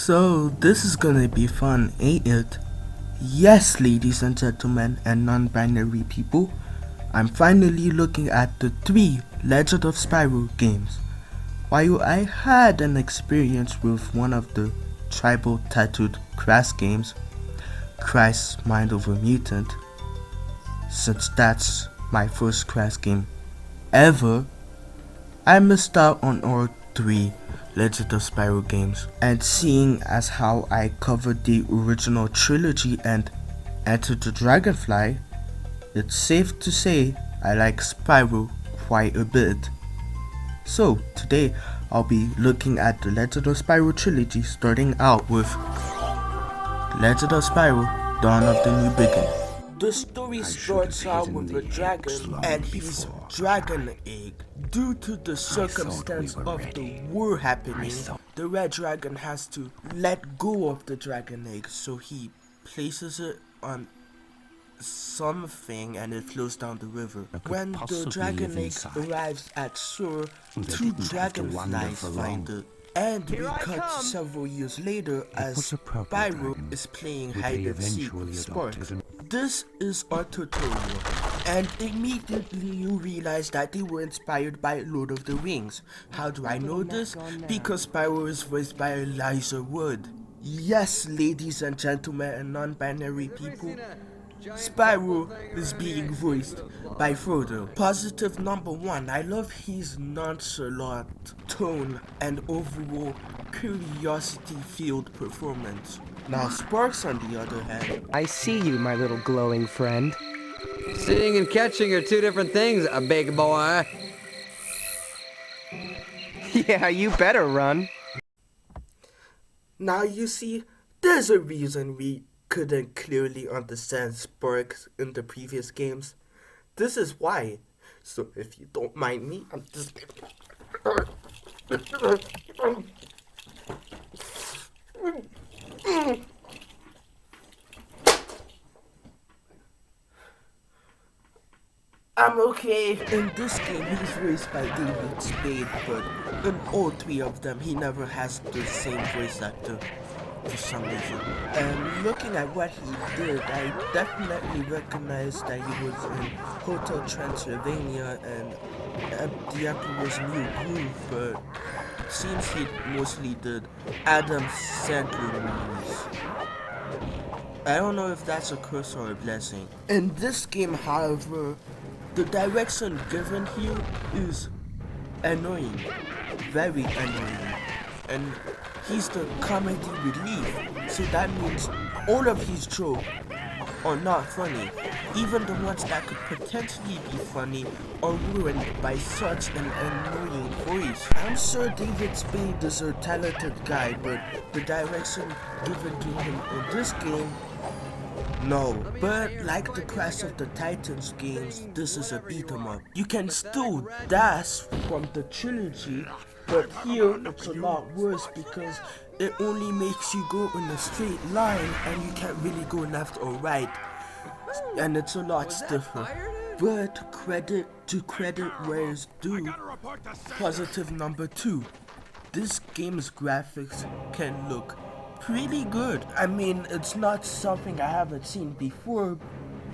So this is gonna be fun, ain't it? Yes, ladies and gentlemen and non-binary people, I'm finally looking at the 3 Legend of Spyro games. While I had an experience with one of the tribal tattooed Crash games, Christ's Mind of a Mutant, since that's my first Crash game ever, I missed out on all 3 Legend of Spyro games, and seeing as how I covered the original Trilogy and Enter the Dragonfly, it's safe to say I like Spyro quite a bit. So today I'll be looking at the Legend of Spyro Trilogy, starting out with Legend of Spyro Dawn of the New Beginning. The story starts out with a dragon and his dragon egg. Due to the circumstance of the war happening, the red dragon has to let go of the dragon egg, so he places it on something and it flows down the river. When the dragon egg arrives at shore, 2 dragonflies find it. And we cut several years later as Spyro is playing hide and seek with Sparks. This is our tutorial, and immediately you realize that they were inspired by Lord of the Rings. How do I know this? Because Spyro is voiced by Elijah Wood. Yes, ladies and gentlemen and non-binary people, Spyro is being voiced by Frodo. Positive number 1, I love his nonchalant tone and overall curiosity-filled performance. Now Sparks, on the other hand, I see you, my little glowing friend. Seeing and catching are 2 different things, a big boy. Yeah, you better run. Now you see, there's a reason we couldn't clearly understand Sparks in the previous games. This is why. So if you don't mind me, I'm just... I'm okay. In this game, he's voiced by David Spade, but in all 3 of them, he never has the same voice actor for some reason. And looking at what he did, I definitely recognized that he was in Hotel Transylvania and The Emperor's New Groove, but it seems he mostly did Adam Sandler movies. I don't know if that's a curse or a blessing. In this game, however, the direction given here is annoying, very annoying, and he's the comedy relief, so that means all of his jokes are not funny. Even the ones that could potentially be funny are ruined by such an annoying voice. I'm sure David Spade is a talented guy, but the direction given to him in this game, no. But like the Crash of the Titans games, this is a beat 'em up. You can still dash from the Trilogy, but here it's a lot worse because it only makes you go in a straight line and you can't really go left or right. And it's a lot stiffer. But credit where it's due. Positive number 2. This game's graphics can look pretty good. I mean, it's not something I haven't seen before,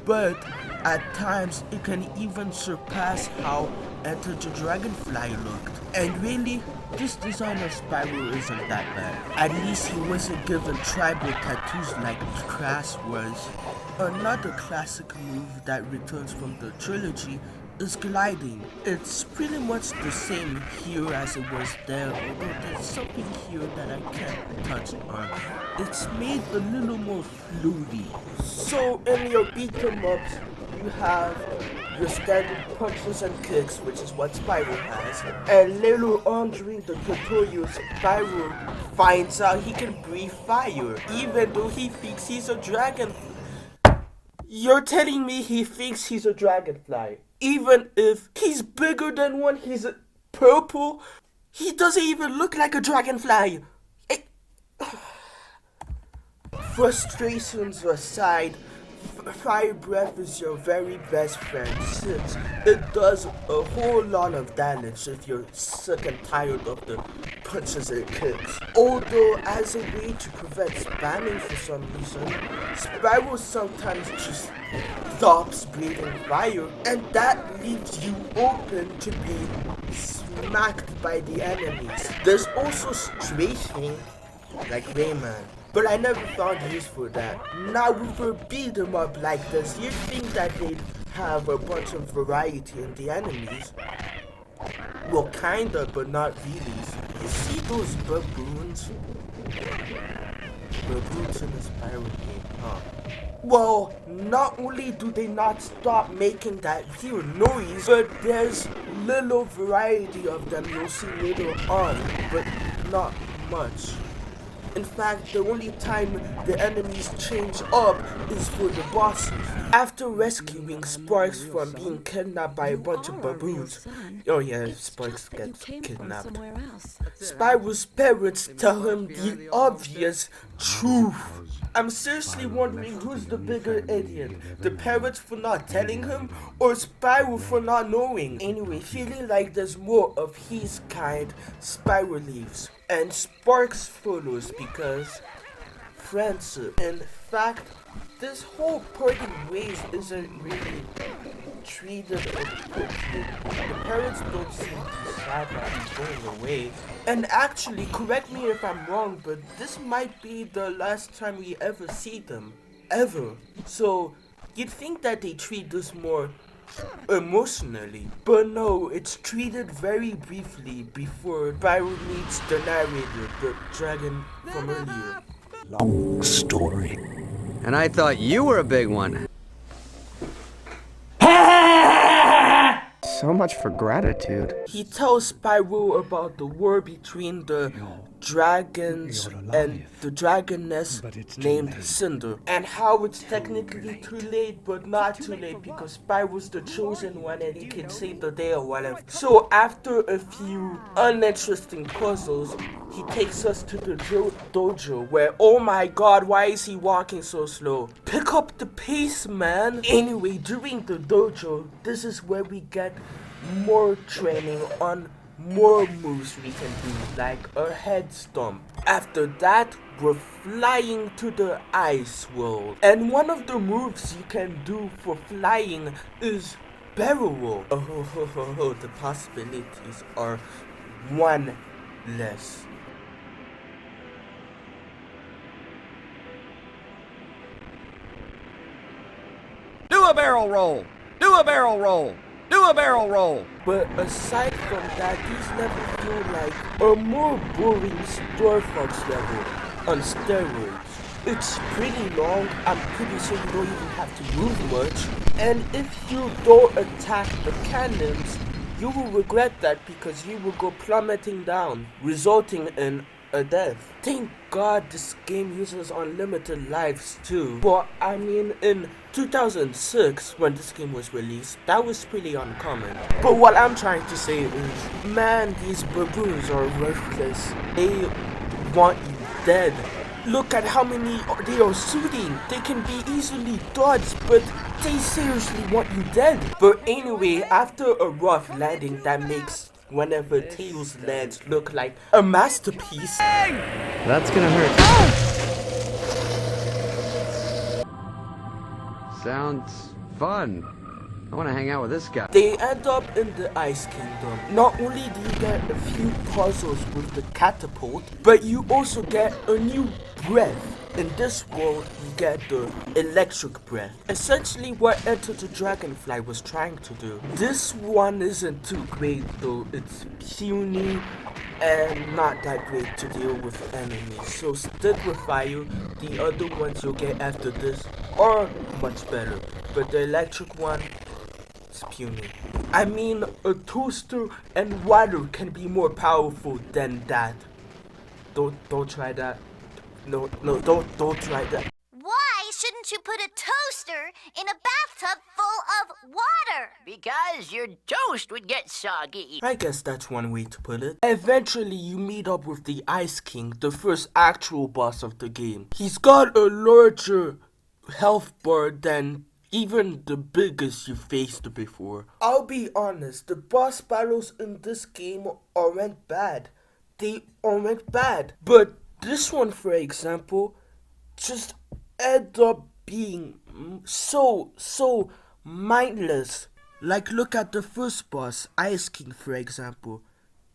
but at times it can even surpass how Enter the Dragonfly looked. And really, this design of Spyro isn't that bad. At least he wasn't given tribal tattoos like Crash was. Another classic move that returns from the Trilogy is gliding. It's pretty much the same here as it was there, although there's something here that I can't touch on. It's made a little more floaty. So in your beat 'em ups, you have your standard punches and kicks, which is what Spyro has. And later on during the tutorial, Spyro finds out he can breathe fire, even though he thinks he's a dragonfly. You're telling me he thinks he's a dragonfly? Even if he's bigger than one, he's purple, he doesn't even look like a dragonfly. Frustrations aside, fire breath is your very best friend since it does a whole lot of damage if you're sick and tired of the punches and kicks. Although, as a way to prevent spamming for some reason, Spyro sometimes just stops breathing fire, and that leaves you open to be smacked by the enemies. There's also strafing, like Rayman, but I never found use for that. Now with a beat 'em up like this, you'd think that they'd have a bunch of variety in the enemies. Well, kinda, but not really. You see those baboons? Baboons in the Spyro game, huh? Well, not only do they not stop making that weird noise, but there's little variety of them you'll see later on, but not much. In fact, the only time the enemies change up is for the bosses. After rescuing Sparks from being kidnapped by a bunch of baboons. Oh yeah, Sparks gets kidnapped. Spyro's parents tell him the obvious truth. I'm seriously wondering who's the bigger idiot. The parents for not telling him, or Spyro for not knowing. Anyway, feeling like there's more of his kind, Spyro leaves. And Sparks follows because friendship. In fact, this whole parting ways isn't really treated appropriately. The parents don't seem too sad that he's going away. And actually, correct me if I'm wrong, but this might be the last time we ever see them. Ever. So, you'd think that they treat this more emotionally, but no, it's treated very briefly before Spyro meets the narrator, the dragon from earlier. Long story. And I thought you were a big one. So much for gratitude. He tells Spyro about the war between the dragons and the dragoness named Cinder, and how it's technically too late but not too late because Spyro's the chosen one and he can save the day or whatever. So after a few uninteresting puzzles, he takes us to the dojo where, oh my god, why is he walking so slow? Pick up the pace, man! Anyway, during the dojo, this is where we get more training on more moves we can do, like a head stomp. After that, we're flying to the ice world. And one of the moves you can do for flying is barrel roll. Oh, the possibilities are one less. Do a barrel roll! Do a barrel roll! Do a barrel roll! But aside from that, these levels feel like a more boring Star Fox level on steroids. It's pretty long, I'm pretty sure you don't even have to move much. And if you don't attack the cannons, you will regret that because you will go plummeting down, resulting in a death. Thank God this game uses unlimited lives too. But I mean, in 2006, when this game was released, that was pretty uncommon. But what I'm trying to say is, man, these baboons are worthless. They want you dead. Look at how many they are shooting. They can be easily dodged, but they seriously want you dead. But anyway, after a rough landing that makes whenever Tails lands look like a masterpiece. That's gonna hurt. Sounds fun. I wanna hang out with this guy. They end up in the Ice Kingdom. Not only do you get a few puzzles with the catapult, but you also get a new breath. In this world, you get the electric breath. Essentially what Enter the Dragonfly was trying to do. This one isn't too great though. It's puny and not that great to deal with enemies. So stick with fire. The other ones you'll get after this are much better. But the electric one, it's puny. I mean, a toaster and water can be more powerful than that. Don't try that. No, don't try that. Why shouldn't you put a toaster in a bathtub full of water? Because your toast would get soggy. I guess that's one way to put it. Eventually, you meet up with the Ice King, the first actual boss of the game. He's got a larger health bar than even the biggest you faced before. I'll be honest, the boss battles in this game aren't bad. they all went bad. But this one, for example, just ended up being so mindless. Like, look at the first boss, Ice King, for example.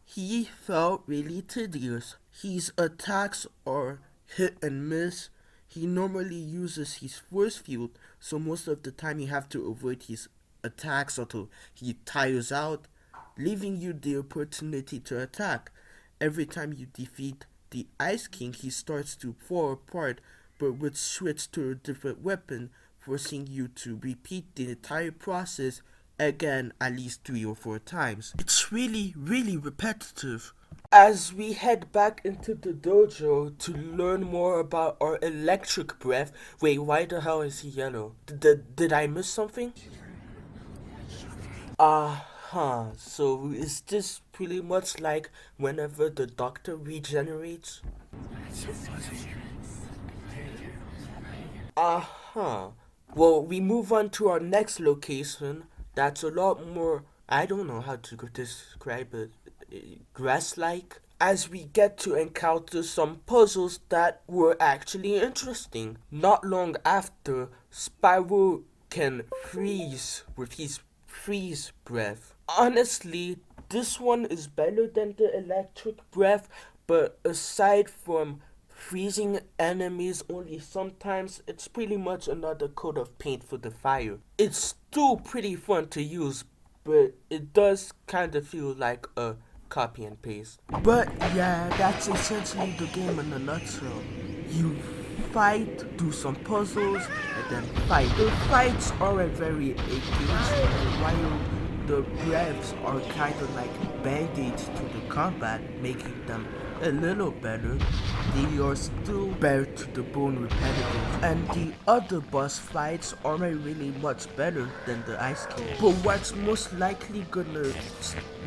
He felt really tedious. His attacks are hit and miss. He normally uses his force field, so most of the time you have to avoid his attacks until he tires out, leaving you the opportunity to attack. Every time you defeat the Ice King, he starts to fall apart, but would switch to a different weapon, forcing you to repeat the entire process again at least 3 or 4 times. It's really repetitive. As we head back into the dojo to learn more about our electric breath. Wait, why the hell is he yellow? Did I miss something? So is this pretty much like whenever the doctor regenerates? Well, we move on to our next location. That's a lot more, I don't know how to describe it, grass-like, as we get to encounter some puzzles that were actually interesting. Not long after, Spyro can freeze with his freeze breath. Honestly, this one is better than the electric breath, but aside from freezing enemies only sometimes, it's pretty much another coat of paint for the fire. It's still pretty fun to use, but it does kind of feel like a copy and paste. But yeah, that's essentially the game in a nutshell. You fight, do some puzzles, and then fight. The fights aren't very engaging, while the breaths are kind of like band-aids to the combat, making them a little better. They are still bare to the bone repetitive, and the other boss fights aren't really much better than the Ice King. But what's most likely gonna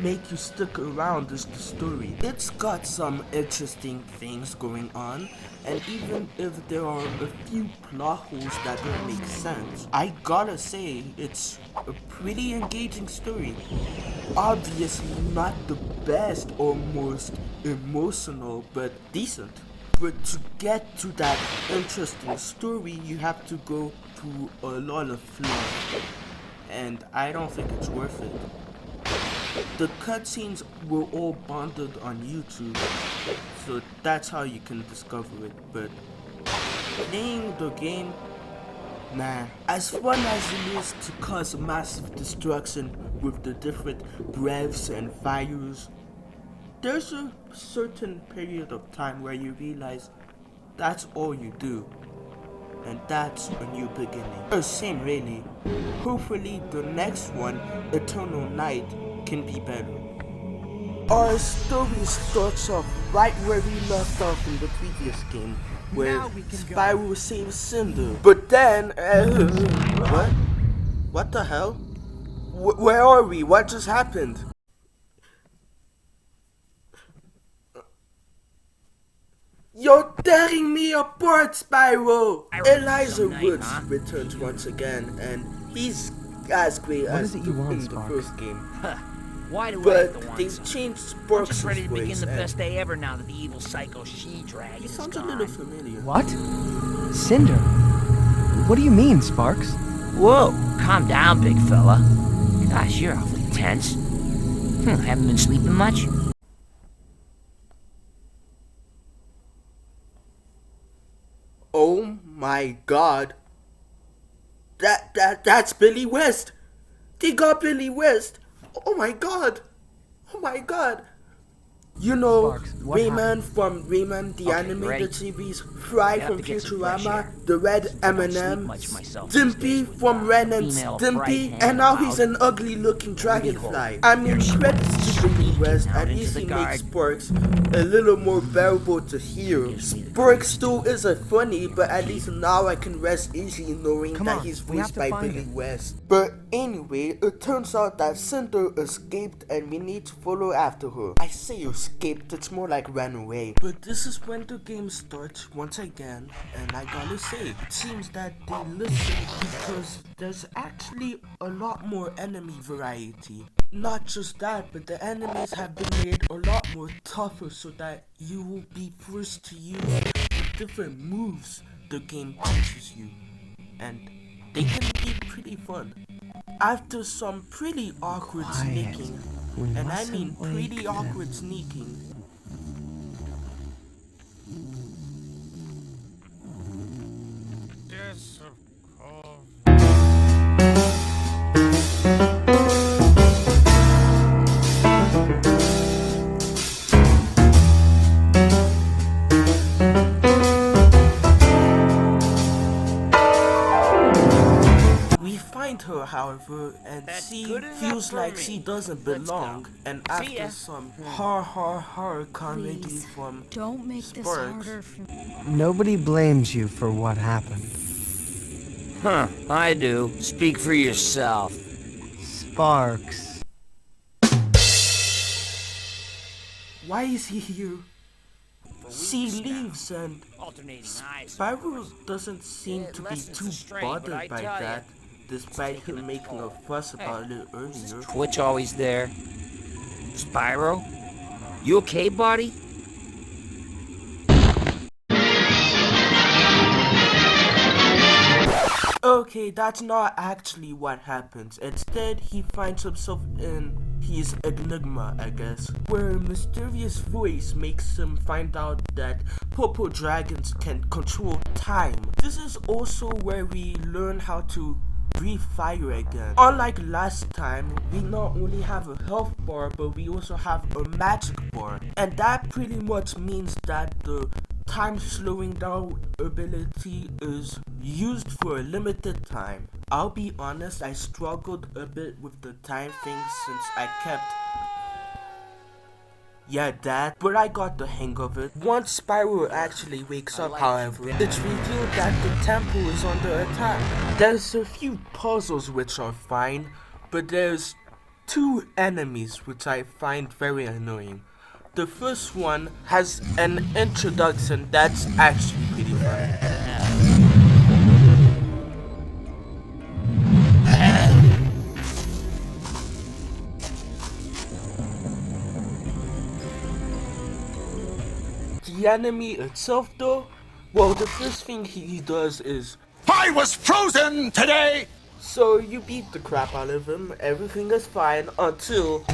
make you stick around is the story. It's got some interesting things going on, and even if there are a few plot holes that don't make sense, I gotta say it's a pretty engaging story. Obviously not the best or most emotional, but decent. But to get to that interesting story, you have to go through a lot of fluff, and I don't think it's worth it. The cutscenes were all bonded on YouTube, so that's how you can discover it, but playing the game, nah. As fun as it is to cause massive destruction with the different breaths and fires, there's a certain period of time where you realize that's all you do, and that's a new beginning. Same really. Hopefully the next one, Eternal Night, can be better. Our story starts off right where we left off in the previous game, where Spyro saves Cinder. But then, what? What the hell? Where are we? What just happened? You're tearing me apart, Spyro! Eliza Woods returns once again, and he's as great as in the first game. Why do I But have to want they've some? changed I'm Sparks' just ready to begin voice, the and best day ever now that the evil psycho she-dragon he is sounds a gone. little familiar. What? Cinder? What do you mean, Sparks? Whoa, calm down, big fella. Gosh, you're awfully tense. Haven't been sleeping much? Oh my god. That's Billy West. They got Billy West. Oh my god. Oh my god. You know, Sparks, what Rayman from Rayman the Okay, Animated ready? Series, Fry Have from to get some fresh Futurama, air. the Red I don't sleep M&M, much myself these Stimpy days with, from Ren and female Stimpy, fright and now he's hanging an ugly looking dragonfly. Behold, I mean, there's credits to Billy West, out at into least the he makes garden. Sparks a little more bearable to hear. Gives me the Sparks still isn't funny, but at least now I can rest easy knowing Come that on, he's we have voiced to by find Billy him. West. But anyway, it turns out that Cinder escaped and we need to follow after her. I say escaped, it's more like ran away. But this is when the game starts once again, and I gotta say, it seems that they listen because there's actually a lot more enemy variety. Not just that, but the enemies have been made a lot more tougher so that you will be forced to use the different moves the game teaches you. And they can be pretty fun. After some pretty awkward sneaking, and I mean pretty awkward sneaking, Yes, of course. we find her, however, and That's she good enough feels for like me. she doesn't Let's belong. go. And See after ya. some horror comedy Please, from don't make this Sparks, harder for me. Nobody blames you for what happened. Huh, I do. Speak for yourself. Sparks. why is he here? She leaves and Alternating eyes. Spyro doesn't seem to be lessens too the strain, but bothered I by tell ya, that, despite taking him a making a toll. fuss about it earlier. Twitch always there. Spyro? You okay, buddy? Okay, that's not actually what happens. Instead, he finds himself in his enigma, I guess, where a mysterious voice makes him find out that purple dragons can control time. This is also where we learn how to breathe fire again. Unlike last time, we not only have a health bar, but we also have a magic bar. And that pretty much means that the time slowing down ability is used for a limited time. I'll be honest, I struggled a bit with the time thing since I kept that, but I got the hang of it. Once Spyro actually wakes up, however, it's revealed that the temple is under attack. There's a few puzzles which are fine, but there's two enemies which I find very annoying. The first one has an introduction that's actually pretty funny. The enemy itself though, well, the first thing he does is, I was frozen today! so you beat the crap out of him, everything is fine until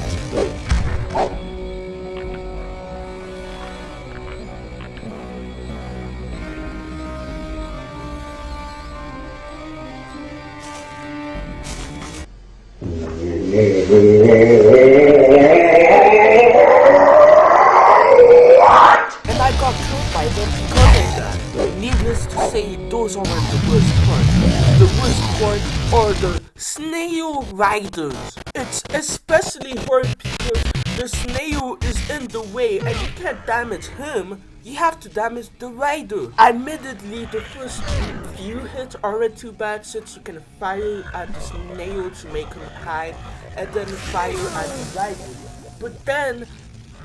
and I got killed by them because of that. Needless to say, those aren't the worst part. The worst part are the snail riders. It's especially hard because the snail is in the way and you can't damage him. You have to damage the rider. Admittedly, the first few hits aren't too bad since you can fire at the snail to make him hide and then fire at the rider. But then,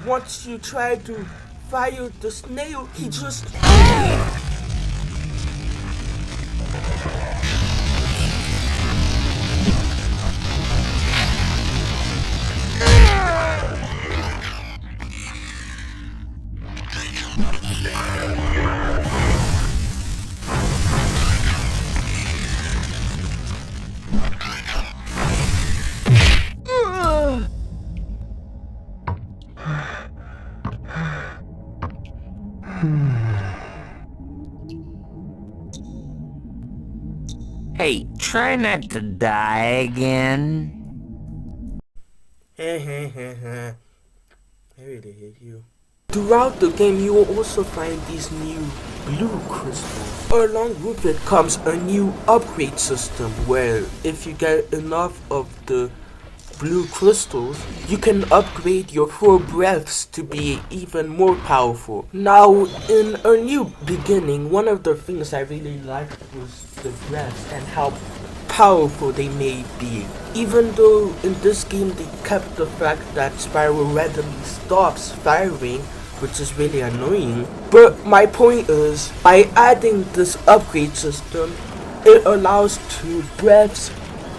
once you try to fire the snail, he just Hey, try not to die again. I really hate you. Throughout the game, you will also find these new blue crystals. Along with it comes a new upgrade system where if you get enough of the blue crystals, you can upgrade your 4 breaths to be even more powerful. Now, in a new beginning, one of the things I really liked was the breaths and how powerful they may be. Even though in this game they kept the fact that Spyro randomly stops firing, which is really annoying. But my point is, by adding this upgrade system, it allows 2 breaths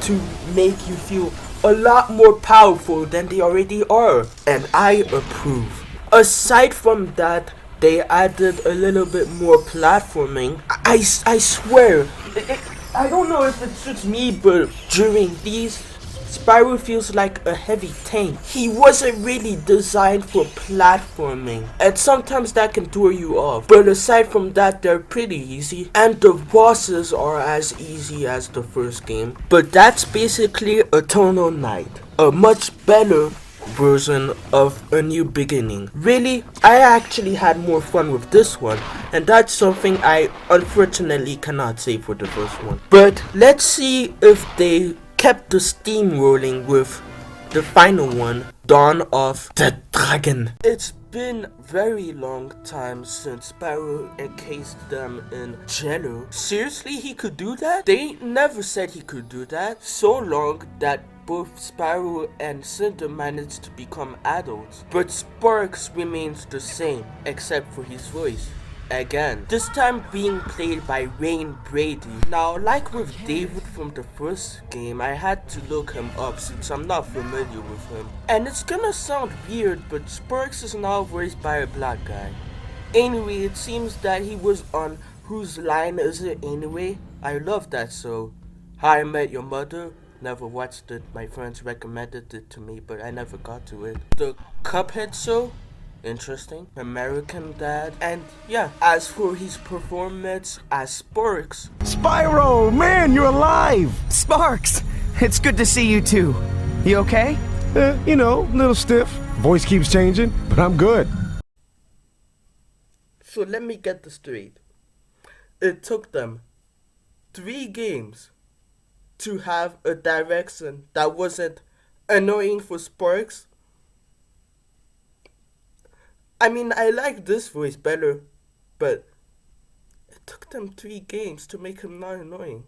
to make you feel a lot more powerful than they already are, and I approve. Aside from that, they added a little bit more platforming. I swear, I don't know if it's just me, but during these, Spyro feels like a heavy tank. He wasn't really designed for platforming, and sometimes that can throw you off. But aside from that, they're pretty easy, and the bosses are as easy as the first game. But that's basically Eternal Night, a much better version of A New Beginning. Really, I actually had more fun with this one, and that's something I unfortunately cannot say for the first one. But let's see if they kept the steam rolling with the final one, Dawn of the Dragon. It's been very long time since Spyro encased them in jello. Seriously, he could do that? They never said he could do that. So long that both Spyro and Cinder managed to become adults, but Sparks remains the same, except for his voice. Again, this time being played by Wayne Brady. Now, like with David from the first game, I had to look him up since I'm not familiar with him. And it's gonna sound weird, but Sparks is now voiced by a black guy. Anyway, it seems that he was on Whose Line Is It Anyway? I love that show. How I Met Your Mother. Never watched it. My friends recommended it to me, but I never got to it. The Cuphead show? Interesting. American Dad. And yeah, as for his performance as Sparks, Spyro, man, you're alive! Sparks! It's good to see you too. You okay? You know, a little stiff. Voice keeps changing, but I'm good. so let me get this straight. It took them 3 games to have a direction that wasn't annoying for Sparks. I mean, I like this voice better, but it took them 3 games to make him not annoying.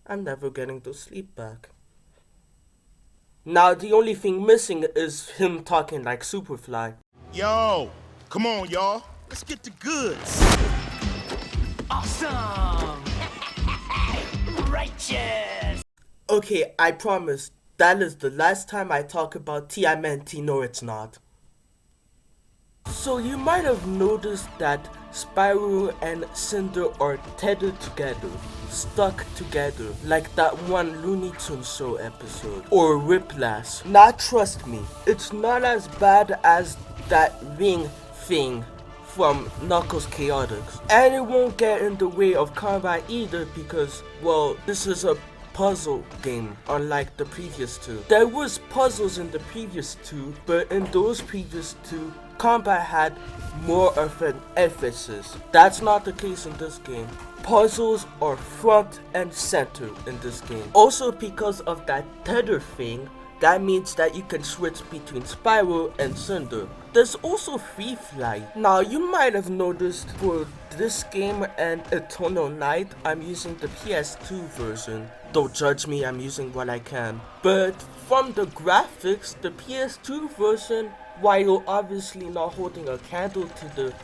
I'm never getting to sleep back. Now, the only thing missing is him talking like Superfly. Yo, come on, y'all. Let's get to goods. Awesome! Righteous! Okay, I promise, that is the last time I talk about TMNT. No, it's not. So you might have noticed that Spyro and Cinder are tethered together, stuck together, like that one Looney Tunes show episode, or Whiplash. Now trust me, it's not as bad as that ring thing from Knuckles Chaotix. And it won't get in the way of combat either because, well, this is a puzzle game, unlike the previous 2. There was puzzles in the previous 2, but in those previous 2, combat had more of an emphasis. That's not the case in this game. Puzzles are front and center in this game. Also, because of that tether thing, that means that you can switch between Spyro and Cinder. There's also free flight. Now, you might have noticed for this game and Eternal Night, I'm using the PS2 version. Don't judge me, I'm using what I can. But from the graphics, the PS2 version, while obviously not holding a candle to the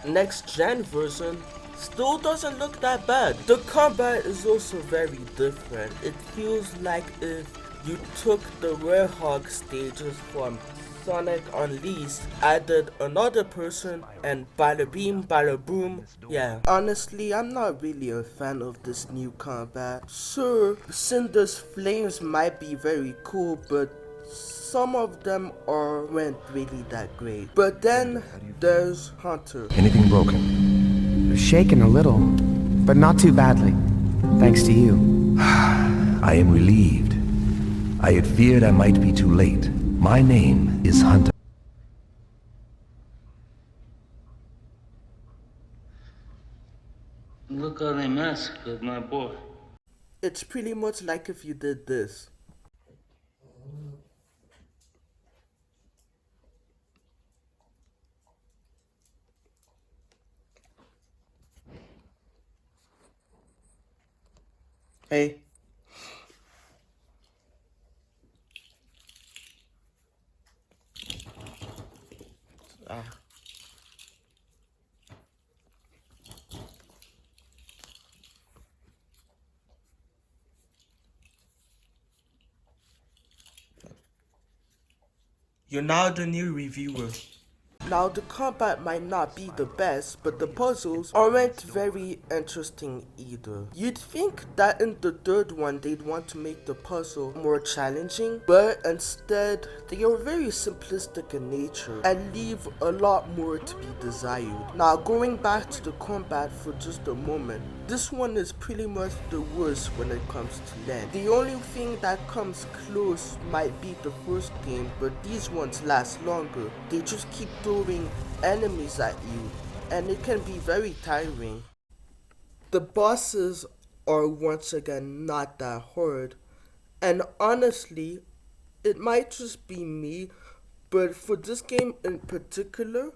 next gen version, still doesn't look that bad. The combat is also very different. It feels like if you took the Werehog stages from Sonic Unleashed, added another person, and bada beam, bada boom. Yeah. Honestly, I'm not really a fan of this new combat. Sure, Cinder's flames might be very cool, but some of them aren't really that great. But then there's Hunter. Anything broken? Shaken a little, but not too badly. Thanks to you. I am relieved. I had feared I might be too late. My name is Hunter. Look how they massacred my boy. It's pretty much like if you did this. Hey. You're now the new reviewer. Now, the combat might not be the best, but the puzzles aren't very interesting either. You'd think that in the third one they'd want to make the puzzle more challenging, but instead they are very simplistic in nature and leave a lot more to be desired. Now, going back to the combat for just a moment, this one is pretty much the worst when it comes to length. The only thing that comes close might be the first game, but these ones last longer. They just keep throwing enemies at you, and it can be very tiring. The bosses are once again not that hard, and honestly, it might just be me, but for this game in particular,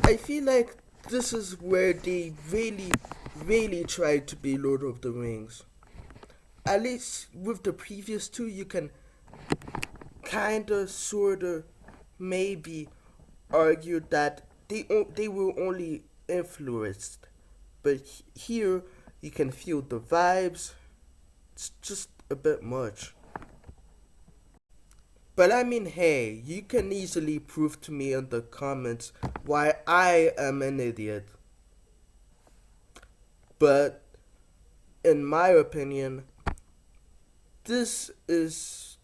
I feel like this is where they really tried to be Lord of the Rings. At least with the previous two, you can kinda, sorta, maybe argue that they were only influenced. But here, you can feel the vibes. It's just a bit much. But I mean, hey, you can easily prove to me in the comments why I am an idiot. But in my opinion, this is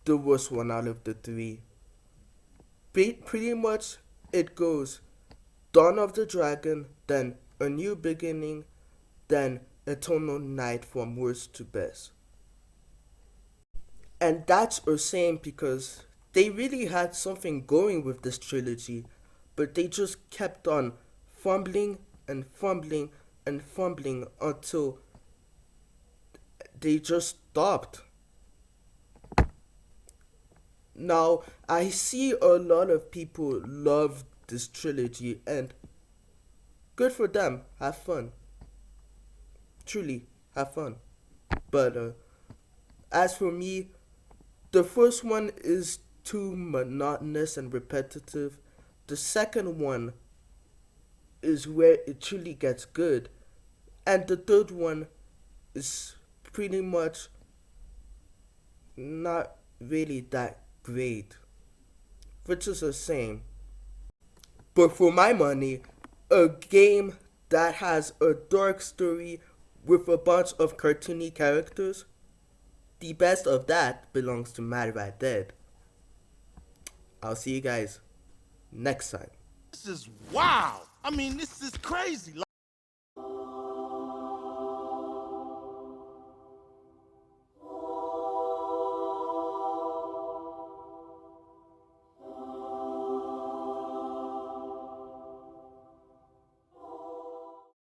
the worst one out of the three. Pretty much it goes Dawn of the Dragon, then A New Beginning, then Eternal Night from worst to best. And that's a shame because they really had something going with this trilogy, but they just kept on fumbling and fumbling and fumbling until they just stopped. Now, I see a lot of people love this trilogy, and good for them. Have fun. Truly, have fun. But as for me, the first one is too monotonous and repetitive. The second one is where it truly gets good. And the third one is pretty much not really that great, which is a shame. But for my money, a game that has a dark story with a bunch of cartoony characters, the best of that belongs to Mad Rat Dead. I'll see you guys next time. This is wow. I mean, this is crazy.